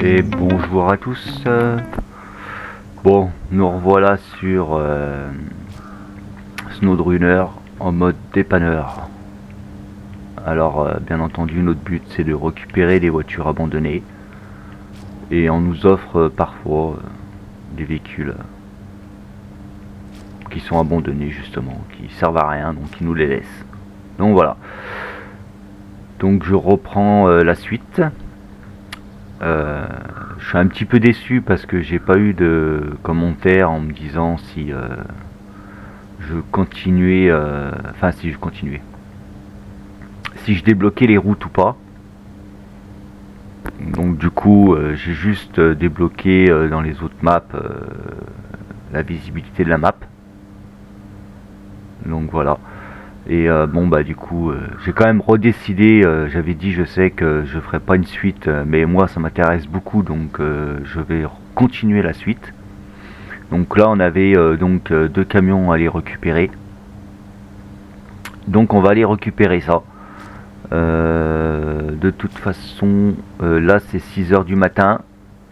Et bonjour à tous. Bon, nous revoilà sur Snowdrunner en mode dépanneur. Alors, bien entendu, notre but c'est de récupérer des voitures abandonnées. Et on nous offre parfois des véhicules qui sont abandonnés justement, qui servent à rien, donc ils nous les laissent. Donc voilà. Donc je reprends la suite. Je suis un petit peu déçu parce que j'ai pas eu de commentaires en me disant si je continuais, enfin si je continuais, si je débloquais les routes ou pas. Donc du coup j'ai juste débloqué dans les autres maps la visibilité de la map. Donc voilà. Et bon bah du coup j'ai quand même redécidé, j'avais dit je sais que je ferai pas une suite, mais moi ça m'intéresse beaucoup, donc je vais continuer la suite. Donc là on avait donc deux camions à aller récupérer. Donc on va aller récupérer ça. De toute façon là c'est 6h du matin,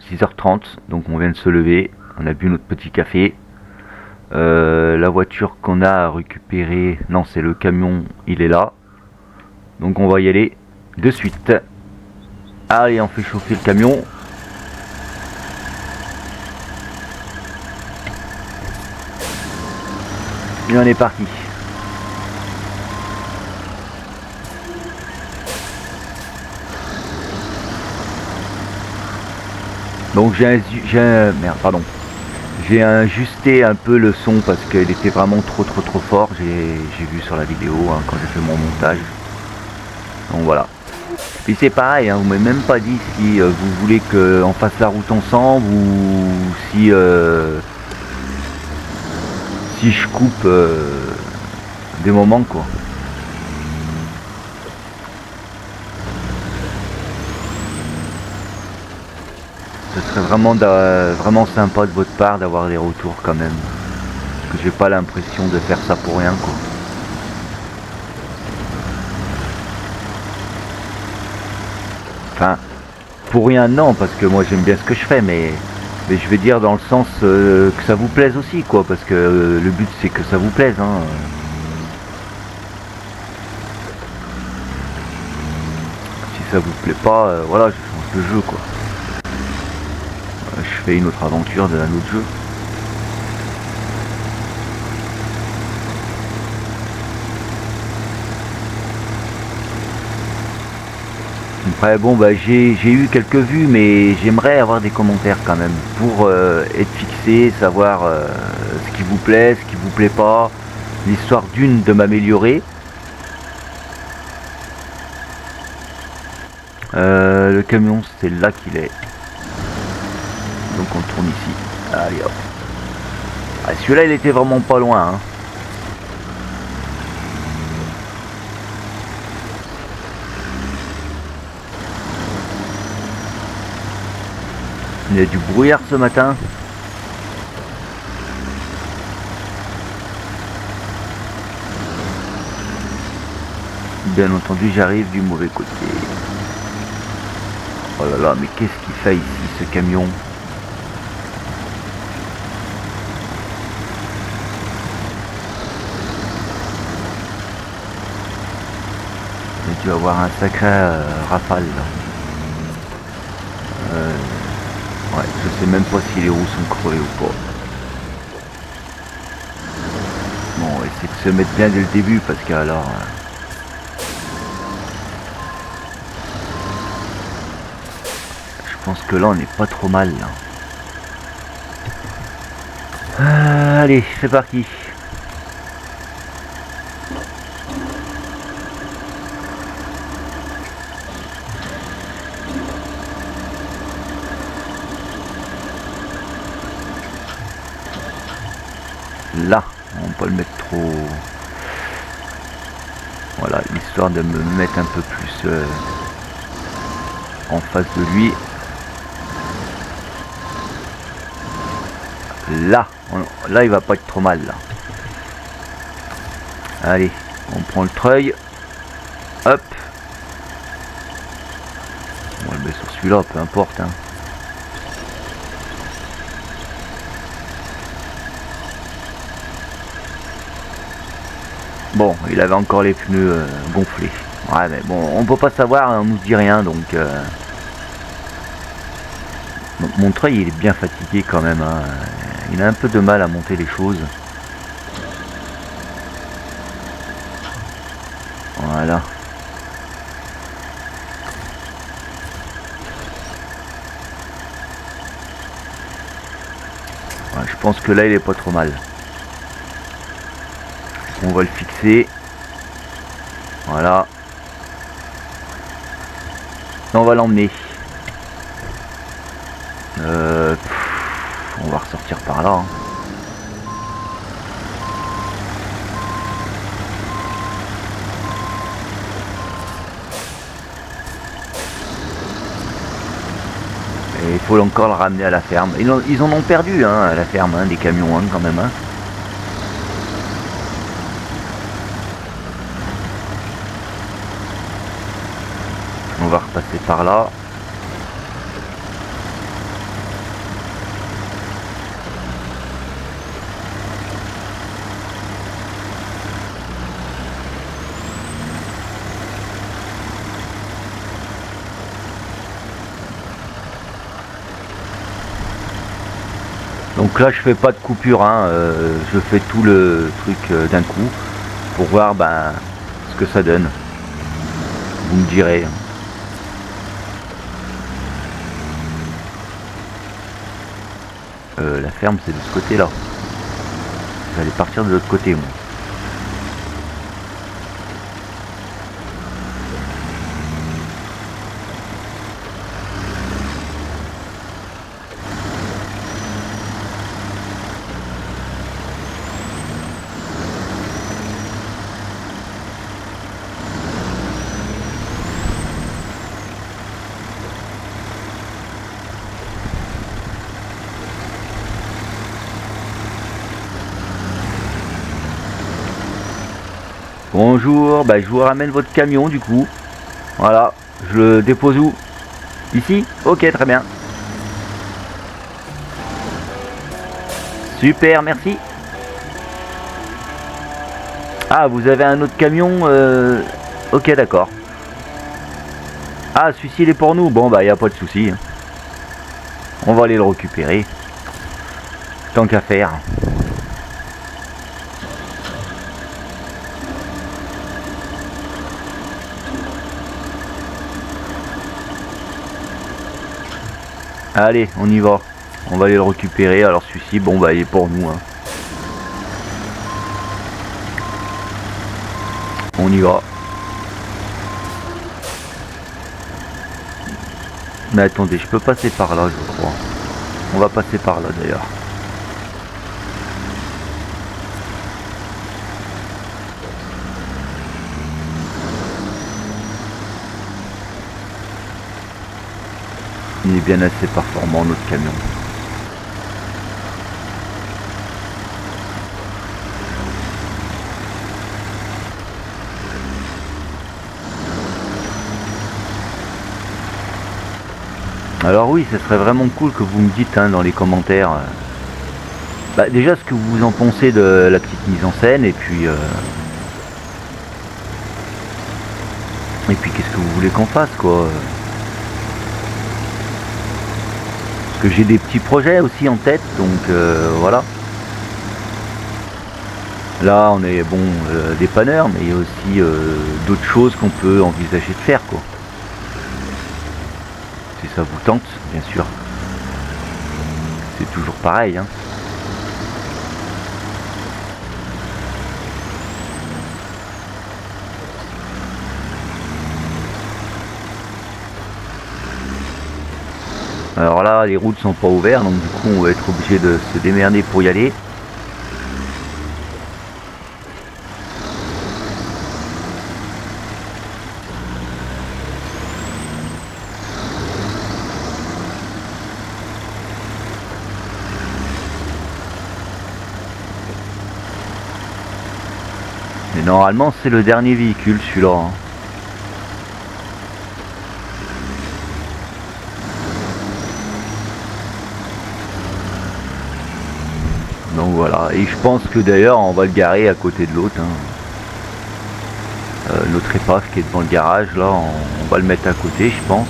6h30, donc on vient de se lever, on a bu notre petit café. La voiture qu'on a à récupérer, non c'est le camion, il est là. Donc on va y aller de suite. Allez, on fait chauffer le camion. Et on est parti. Donc j'ai ajusté un peu le son parce qu'il était vraiment trop fort. J'ai vu sur la vidéo hein, quand j'ai fait mon montage. Donc voilà. Et c'est pareil, hein, vous m'avez même pas dit si vous voulez qu'on fasse la route ensemble ou si je coupe des moments quoi. Ce serait vraiment sympa de votre part d'avoir des retours quand même. Parce que j'ai pas l'impression de faire ça pour rien quoi. Enfin, pour rien non, parce que moi j'aime bien ce que je fais, mais je vais dire dans le sens que ça vous plaise aussi quoi, parce que le but c'est que ça vous plaise. Hein. Si ça vous plaît pas, voilà, je change de jeu quoi. Je fais une autre aventure d'un autre jeu. Après bon bah j'ai eu quelques vues, mais j'aimerais avoir des commentaires quand même pour être fixé, savoir ce qui vous plaît, ce qui vous plaît pas, l'histoire d'une de m'améliorer. Le camion c'est là qu'il est. Donc on tourne ici. Allez hop. Ah, celui-là il était vraiment pas loin. Hein. Il y a du brouillard ce matin. Bien entendu j'arrive du mauvais côté. Oh là là, mais qu'est-ce qu'il fait ici ce camion? Il a dû avoir un sacré rafale là. Ouais, je sais même pas si les roues sont crevées ou pas. Bon, on va essayer de se mettre bien dès le début parce qu'alors... je pense que là on n'est pas trop mal là. Allez, c'est parti. Là, on peut le mettre trop... Voilà, histoire de me mettre un peu plus en face de lui. Là, là il va pas être trop mal là. Allez, on prend le treuil. Hop. On va le mettre sur celui-là, peu importe. Hein. Bon, il avait encore les pneus gonflés. Ouais, mais bon, on peut pas savoir, on nous dit rien, donc... Montreuil, il est bien fatigué quand même, hein. Il a un peu de mal à monter les choses. Voilà. Ouais, je pense que là, il est pas trop mal. On va le fixer. Voilà. On va l'emmener. On va ressortir par là. Hein. Et il faut encore le ramener à la ferme. Ils en ont perdu hein, à la ferme, hein, des camions hein, quand même. Hein. On va repasser par là. Donc là je fais pas de coupure, hein, je fais tout le truc d'un coup pour voir ben, ce que ça donne. Vous me direz. La ferme c'est de ce côté là. J'allais partir de l'autre côté moi. Bonjour, bah, je vous ramène votre camion du coup. Voilà, je le dépose où? Ici? Ok, très bien. Super, merci. Ah, vous avez un autre camion ok, d'accord. Ah, celui-ci il est pour nous. Bon, bah, il n'y a pas de souci. On va aller le récupérer. Tant qu'à faire. Allez, on y va. On va aller le récupérer. Alors celui-ci, bon bah il est pour nous. Hein. On y va. Mais attendez, je peux passer par là, je crois. On va passer par là d'ailleurs. Il est bien assez performant notre camion. Alors oui, ce serait vraiment cool que vous me dites hein, dans les commentaires bah, déjà ce que vous en pensez de la petite mise en scène et puis qu'est-ce que vous voulez qu'on fasse quoi. Parce que j'ai des petits projets aussi en tête, donc voilà. Là on est bon dépanneur, mais il y a aussi d'autres choses qu'on peut envisager de faire quoi. Si ça vous tente, bien sûr. C'est toujours pareil hein. Alors là les routes sont pas ouvertes, donc du coup on va être obligé de se démerder pour y aller. Mais normalement c'est le dernier véhicule celui-là. Hein. Donc voilà, et je pense que d'ailleurs on va le garer à côté de l'autre. Hein. notre épave qui est devant le garage. Là, on va le mettre à côté, je pense.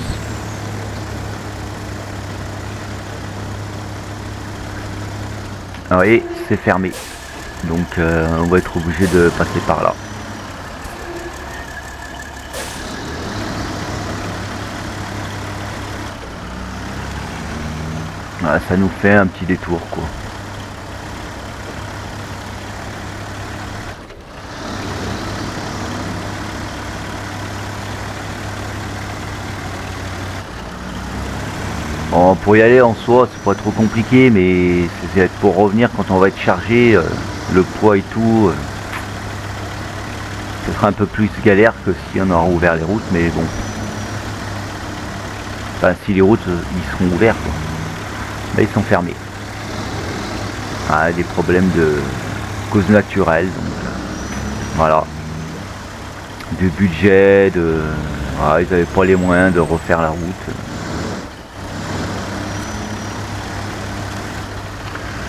Ah oui, c'est fermé. Donc on va être obligé de passer par là. Voilà, ça nous fait un petit détour quoi. Bon, pour y aller en soi c'est pas trop compliqué, mais c'est pour revenir quand on va être chargé, le poids et tout, ce sera un peu plus galère que si on aura ouvert les routes, mais bon. Enfin si les routes ils seront ouverts quoi. Là ils sont fermés. Ah, des problèmes de cause naturelle, donc voilà. De budget, voilà, ils n'avaient pas les moyens de refaire la route.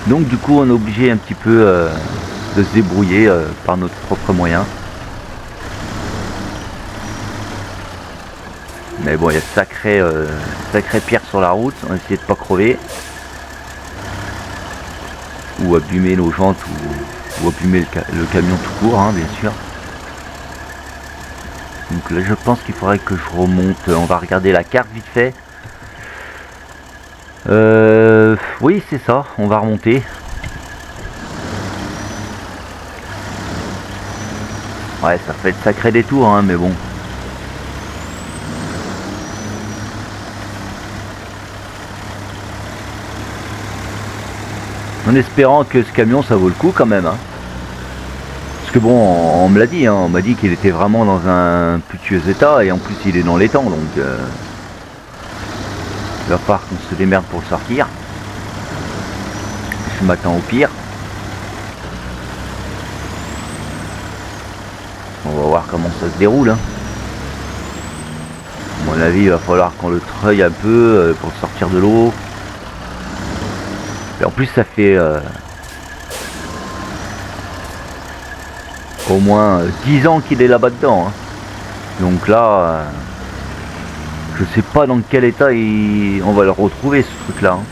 Donc du coup on est obligé un petit peu de se débrouiller par notre propre moyen. Mais bon, il y a sacrée pierre sur la route, on va essayer de pas crever. Ou abîmer nos jantes, ou abîmer le camion tout court, hein, bien sûr. Donc là je pense qu'il faudrait que je remonte, on va regarder la carte vite fait. Oui c'est ça, on va remonter. Ouais, ça fait de sacré détour, hein, mais bon. En espérant que ce camion ça vaut le coup quand même, hein. Parce que bon, on me l'a dit, hein, on m'a dit qu'il était vraiment dans un pitueux état, et en plus il est dans les temps, donc il va falloir qu'on se démerde pour le sortir. Je m'attends au pire. On va voir comment ça se déroule, hein. À mon avis il va falloir qu'on le treuille un peu pour sortir de l'eau. Et en plus ça fait au moins 10 ans qu'il est là-bas dedans, hein. Donc là je sais pas dans quel état on va le retrouver ce truc là, hein.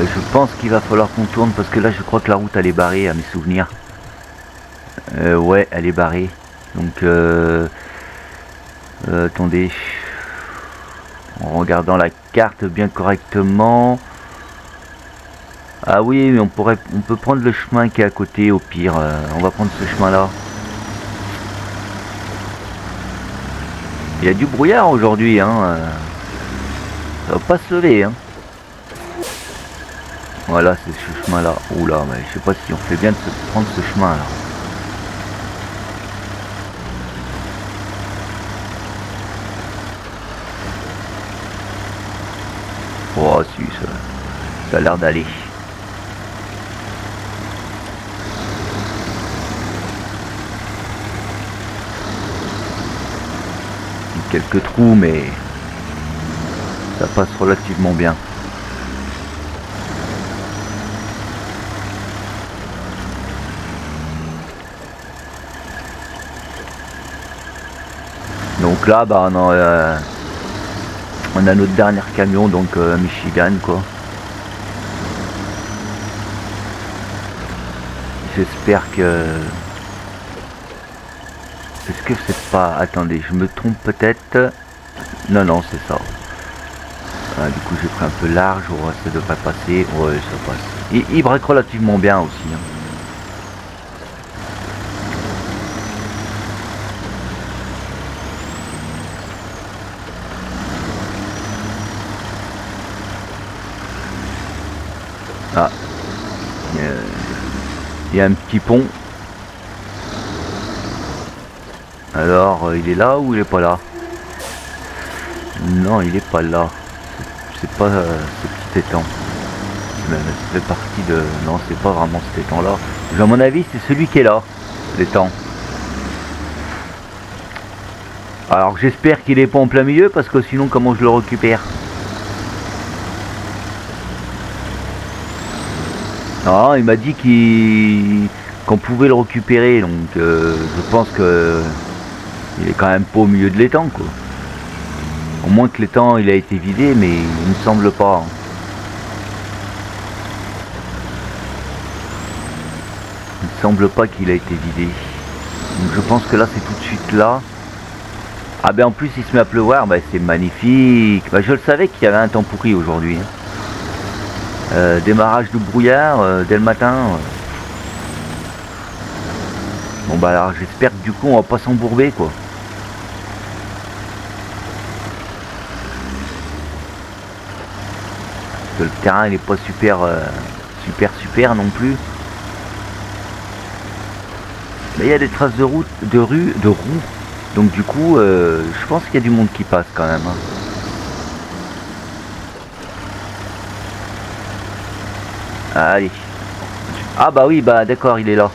Je pense qu'il va falloir qu'on tourne parce que là je crois que la route elle est barrée à mes souvenirs. Ouais, elle est barrée. Donc attendez, en regardant la carte bien correctement. Ah oui, mais on peut prendre le chemin qui est à côté au pire. On va prendre ce chemin là. Il y a du brouillard aujourd'hui, hein. Ça va pas se lever, hein. Voilà, c'est ce chemin là. Oula, mais je sais pas si on fait bien de se prendre ce chemin là. Oh si, ça a l'air d'aller. Quelques trous, mais ça passe relativement bien. Donc là, bah, on a notre dernier camion, donc Michigan, quoi. J'espère que... Est-ce que c'est pas... Attendez, je me trompe peut-être. Non, non, c'est ça. Ah, du coup, j'ai pris un peu large. Ouais, ça devrait passer. Ouais, ça passe. Il braque relativement bien aussi, hein. Ah, il y a un petit pont. Alors, il est là ou il est pas là? Non, il est pas là. C'est pas ce petit étang. Ça fait partie de... Non, c'est pas vraiment cet étang là. À mon avis, c'est celui qui est là, l'étang. Alors j'espère qu'il est pas en plein milieu parce que sinon comment je le récupère? Non, il m'a dit qu'on pouvait le récupérer, donc je pense que il est quand même pas au milieu de l'étang quoi. Au moins que l'étang il a été vidé, mais il me semble pas. Il me semble pas qu'il a été vidé. Donc je pense que là c'est tout de suite là. Ah ben en plus il se met à pleuvoir, bah c'est magnifique. Bah, je le savais qu'il y avait un temps pourri aujourd'hui. Démarrage de brouillard dès le matin. Bon bah alors j'espère que du coup on va pas s'embourber quoi. Parce que le terrain il est pas super non plus. Mais il y a des traces de route, de roues. Donc du coup je pense qu'il y a du monde qui passe quand même. Hein. Allez. Ah bah oui bah d'accord il est là.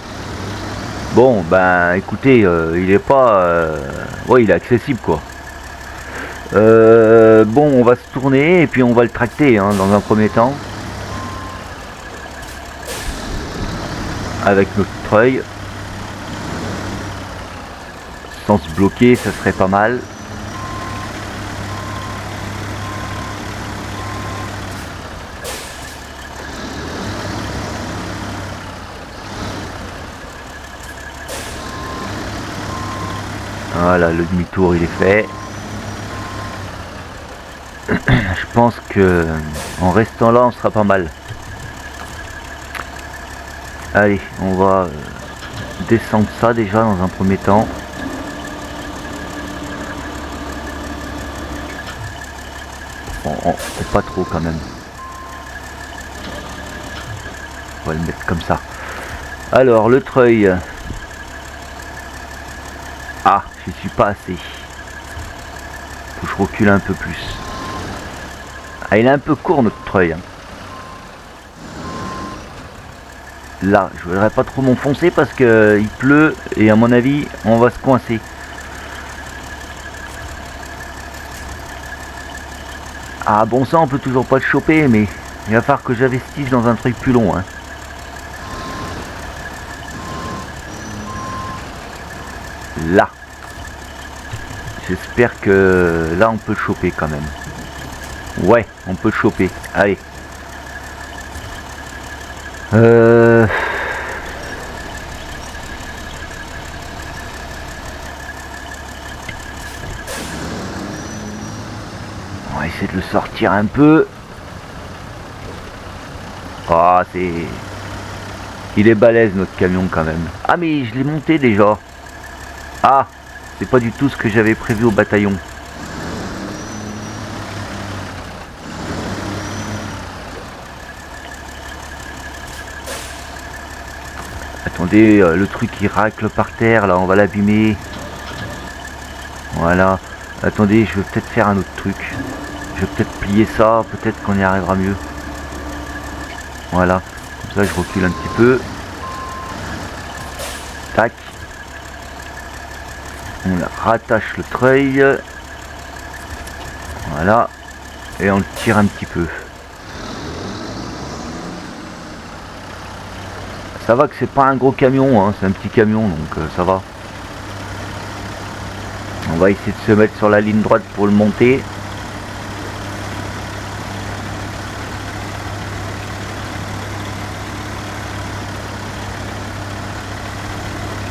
Bon ben écoutez il est pas ouais il est accessible quoi. Bon on va se tourner et puis on va le tracter hein, dans un premier temps. Avec notre treuil. Sans se bloquer ça serait pas mal. Voilà, le demi-tour il est fait. Je pense que en restant là on sera pas mal. Allez, on va descendre ça déjà dans un premier temps. Bon, pas trop quand même. On va le mettre comme ça. Alors le treuil. Ah, je suis pas assez. Faut que je recule un peu plus. Ah, il est un peu court notre treuil. Hein. Là, je voudrais pas trop m'enfoncer parce que il pleut et à mon avis, on va se coincer. Ah bon ça on peut toujours pas le choper mais il va falloir que j'investisse dans un truc plus long. Hein. Là. J'espère que là on peut le choper quand même. Ouais, on peut le choper. Allez. On va essayer de le sortir un peu. Ah, c'est... Il est balèze notre camion quand même. Ah mais je l'ai monté déjà. Ah, c'est pas du tout ce que j'avais prévu au bataillon. Attendez, le truc qui racle par terre, là, on va l'abîmer. Voilà. Attendez, je vais peut-être faire un autre truc. Je vais peut-être plier ça, peut-être qu'on y arrivera mieux. Voilà. Comme ça, je recule un petit peu. Tac. On rattache le treuil. Voilà. Et on le tire un petit peu. Ça va que c'est pas un gros camion, hein, c'est un petit camion, donc ça va. On va essayer de se mettre sur la ligne droite pour le monter.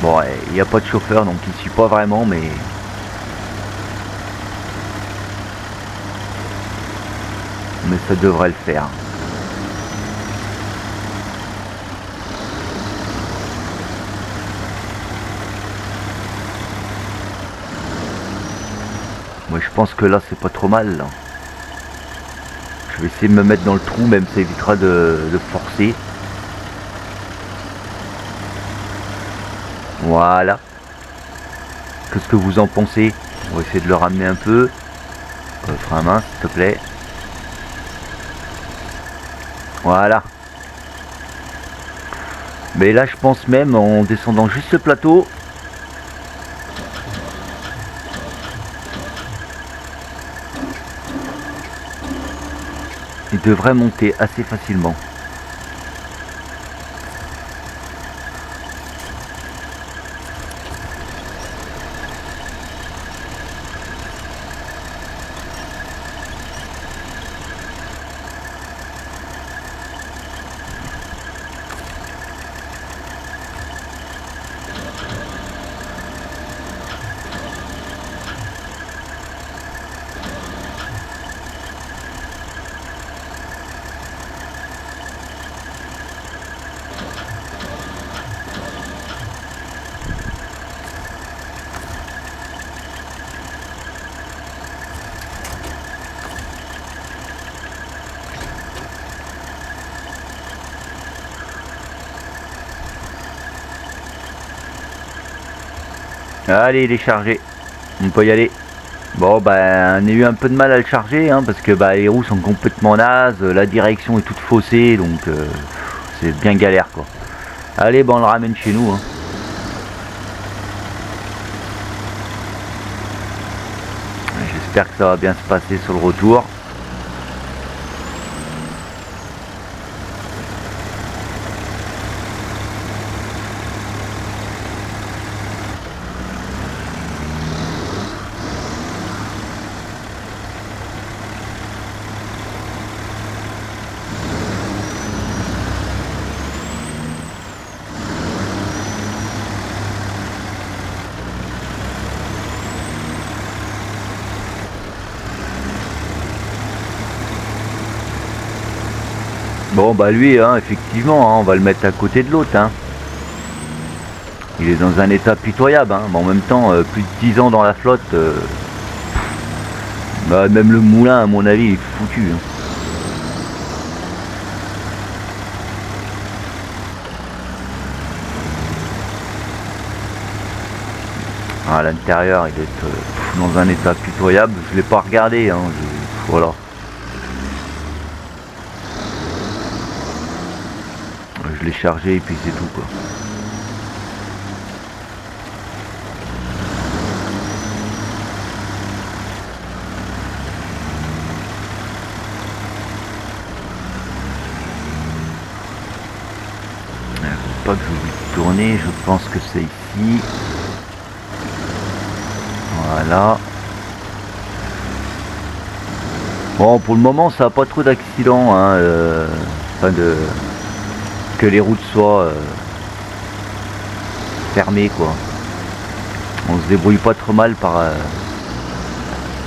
Bon, il n'y a pas de chauffeur, donc il ne suit pas vraiment, mais... Mais ça devrait le faire. Moi je pense que là c'est pas trop mal là. Je vais essayer de me mettre dans le trou, même ça évitera de forcer. Voilà. Qu'est-ce que vous en pensez? On va essayer de le ramener un peu. Frein à main s'il te plaît. Voilà. Mais là je pense même en descendant juste ce plateau. Il devrait monter assez facilement. Allez, il est chargé. On peut y aller. Bon, ben, on a eu un peu de mal à le charger, hein, parce que bah, les roues sont complètement nazes, la direction est toute faussée, donc c'est bien galère, quoi. Allez, ben, on le ramène chez nous. Hein. J'espère que ça va bien se passer sur le retour. Bon bah lui, hein, effectivement, hein, on va le mettre à côté de l'autre. Hein. Il est dans un état pitoyable, hein. Mais en même temps, plus de 10 ans dans la flotte, bah, même le moulin, à mon avis, il est foutu. Hein. À l'intérieur, il est dans un état pitoyable. Je l'ai pas regardé, hein. Voilà. Je l'ai chargé et puis c'est tout, quoi. Faut pas que je vous tourner, je pense que c'est ici. Voilà. Bon, pour le moment, ça n'a pas trop d'accidents, hein, enfin que les routes soient fermées, quoi. On se débrouille pas trop mal par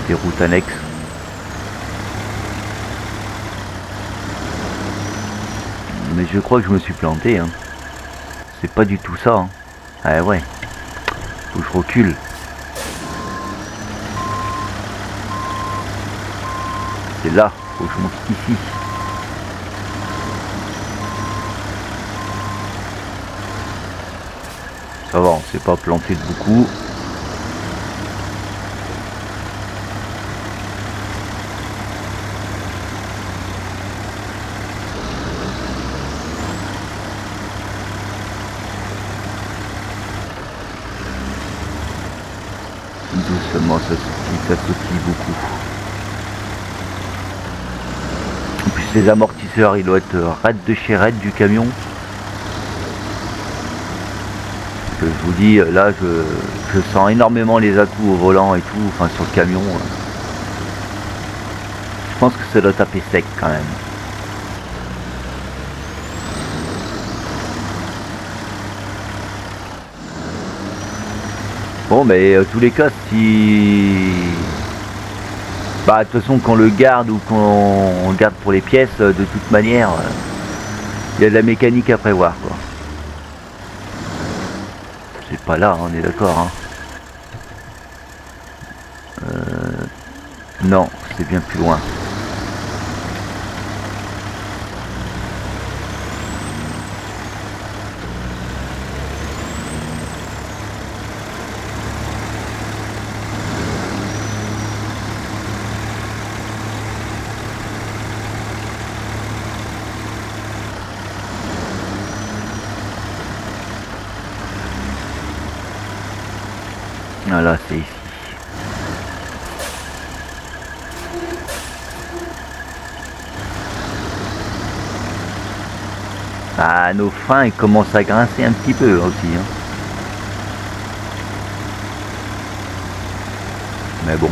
des routes annexes. Mais je crois que je me suis planté, hein. C'est pas du tout ça, hein. Ah ouais. Faut que je recule. C'est là, faut que je monte ici. Ça va, on s'est pas planté de beaucoup. Doucement, ça sautille beaucoup. En plus les amortisseurs, il doit être raide de chez raide du camion. Que je vous dis, là je sens énormément les à-coups au volant et tout, enfin sur le camion. Je pense que ça doit taper sec quand même. Bon mais tous les cas, si... Bah de toute façon qu'on le garde ou qu'on garde pour les pièces, de toute manière, il y a de la mécanique à prévoir, quoi. C'est pas là, on est d'accord, hein. Non, c'est bien plus loin. Voilà, c'est ici. Ah, nos freins ils commencent à grincer un petit peu aussi. Hein. Mais bon.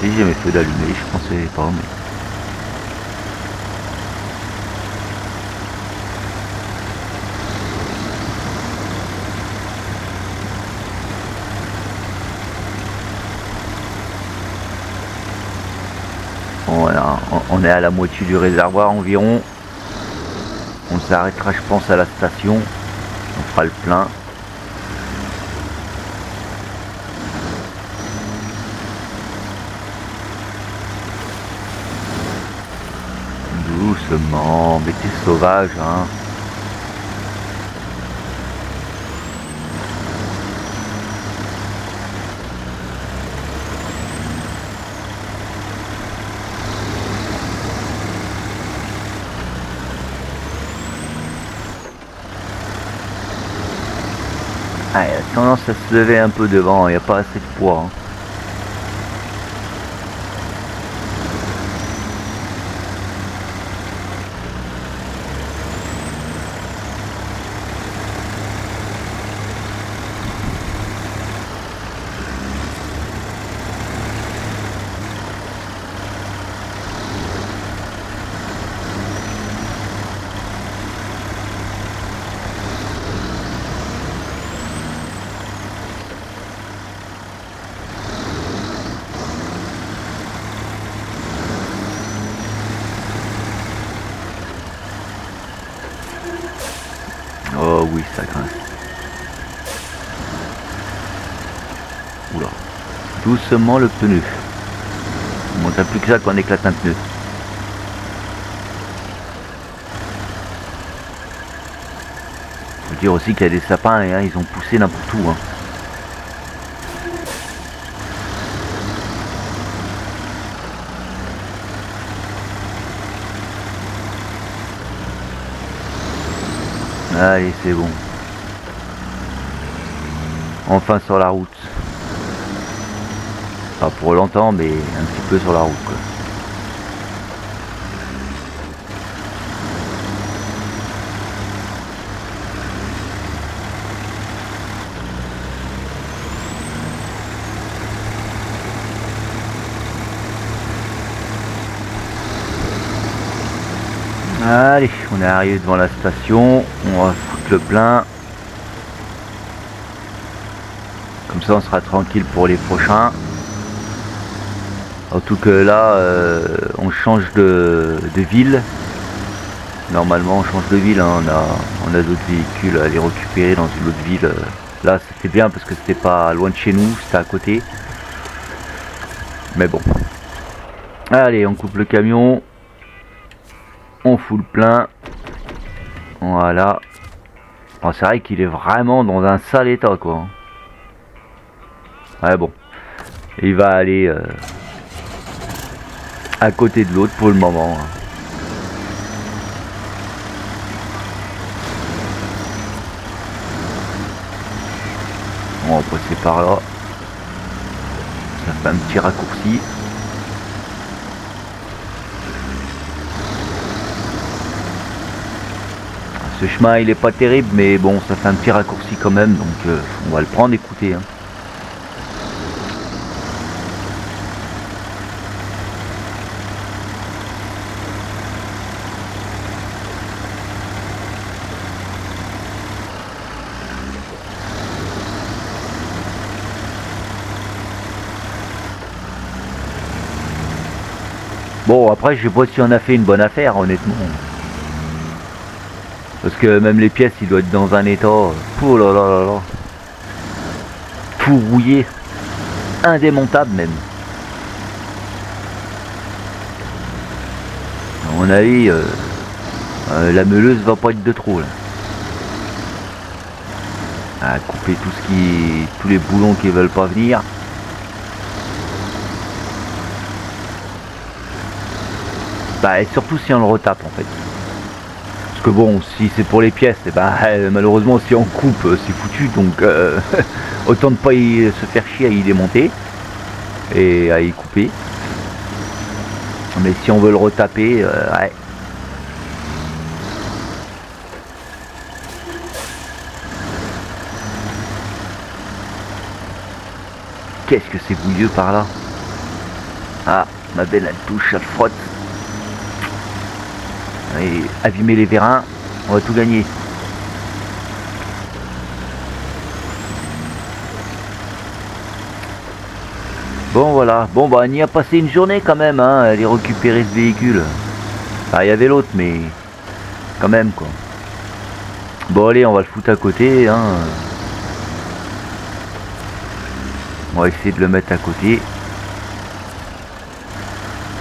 Si j'ai mes feux d'allumer, je pensais pas. Mais... Bon, voilà, on est à la moitié du réservoir environ. On s'arrêtera je pense à la station. On fera le plein. Doucement, mais t'es sauvage, hein. Ah, il a tendance à se lever un peu devant, il n'y a pas assez de poids. Hein. Oh oui, ça grince. Oula. Doucement le pneu. Il ne manquerait plus que ça qu'on éclate un pneu. Faut dire aussi qu'il y a des sapins, hein, ils ont poussé n'importe où. Hein. Allez, c'est bon. Enfin sur la route. Pas pour longtemps, mais un petit peu sur la route, quoi. Allez, on est arrivé devant la station, on va foutre le plein. Comme ça on sera tranquille pour les prochains. Surtout que là, on change de ville. Normalement on change de ville, hein. On a d'autres véhicules à les récupérer dans une autre ville. Là c'était bien parce que c'était pas loin de chez nous, c'était à côté. Mais bon. Allez, on coupe le camion. On fout le plein. Voilà. Bon, c'est vrai qu'il est vraiment dans un sale état, quoi. Ouais, bon. Il va aller à côté de l'autre pour le moment. On va passer par là. Ça fait un petit raccourci. Ce chemin il est pas terrible, mais bon, ça fait un petit raccourci quand même, donc on va le prendre, écoutez. Hein. Bon, après, je sais pas si on a fait une bonne affaire, honnêtement. Parce que même les pièces, il doit être dans un état... Oh là là là là. Tout rouillé. Indémontable même. À mon avis, la meuleuse va pas être de trop là. À couper tout ce qui... tous les boulons qui veulent pas venir. Bah, et surtout si on le retape en fait. Parce que bon, si c'est pour les pièces, et bah, malheureusement si on coupe, c'est foutu. Donc autant ne pas se faire chier à y démonter et à y couper. Mais si on veut le retaper, ouais. qu'est-ce que c'est bouilleux par là. Ah, ma belle, elle touche, elle frotte. Allez, abîmer les vérins, on va tout gagner. Bon voilà, bon bah on y a passé une journée quand même, hein, aller récupérer ce véhicule. Ah, il y avait l'autre, mais quand même quoi. Bon allez, on va le foutre à côté, hein. On va essayer de le mettre à côté.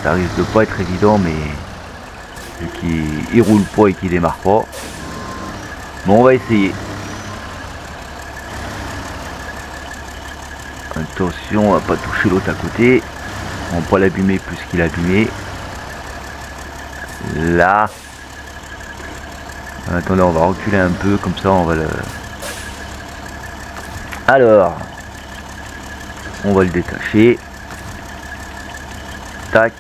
Ça risque de pas être évident, mais vu qu'il roule pas et qu'il démarre pas. Bon, on va essayer. Attention à pas toucher l'autre à côté. On va pas l'abîmer plus qu'il a abîmé. Là. Attendez, on va reculer un peu, comme ça on va le... Alors. On va le détacher. Tac.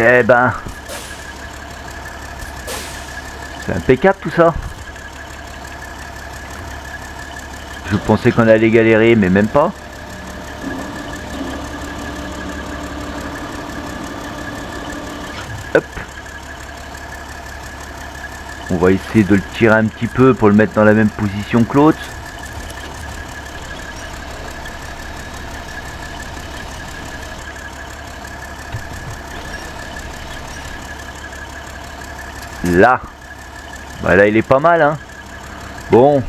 Eh ben, c'est impeccable tout ça. Je pensais qu'on allait galérer, mais même pas. Hop. On va essayer de le tirer un petit peu pour le mettre dans la même position que l'autre. Là. Bah là il est pas mal, hein. Bon.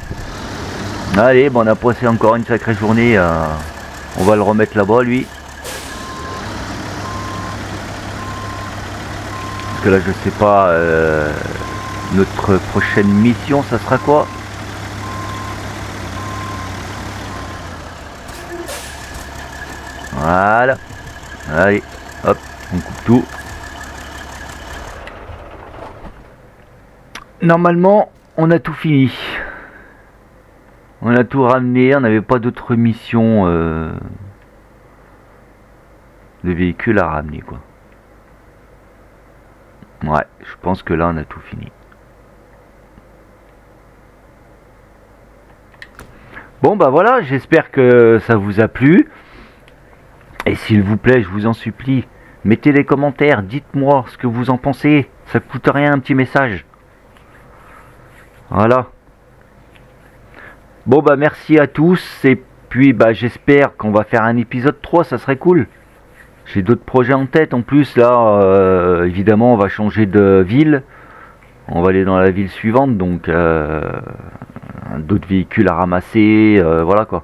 Allez, bon, on a passé encore une sacrée journée. On va le remettre là-bas lui. Parce que là je sais pas, notre prochaine mission ça sera quoi? Voilà. Allez, hop, on coupe tout. Normalement, on a tout fini. On a tout ramené, on n'avait pas d'autres missions de véhicules à ramener quoi. Ouais, je pense que là on a tout fini. Bon bah voilà, j'espère que ça vous a plu. Et s'il vous plaît, je vous en supplie, mettez des commentaires, dites-moi ce que vous en pensez. Ça coûte rien, un petit message. Voilà. Bon bah merci à tous. Et puis bah j'espère qu'on va faire un épisode 3, ça serait cool. J'ai d'autres projets en tête en plus là. Évidemment on va changer de ville. On va aller dans la ville suivante, donc d'autres véhicules à ramasser, voilà quoi.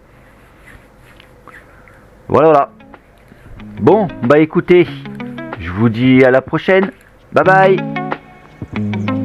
Voilà. Bon, bah écoutez, je vous dis à la prochaine. Bye bye.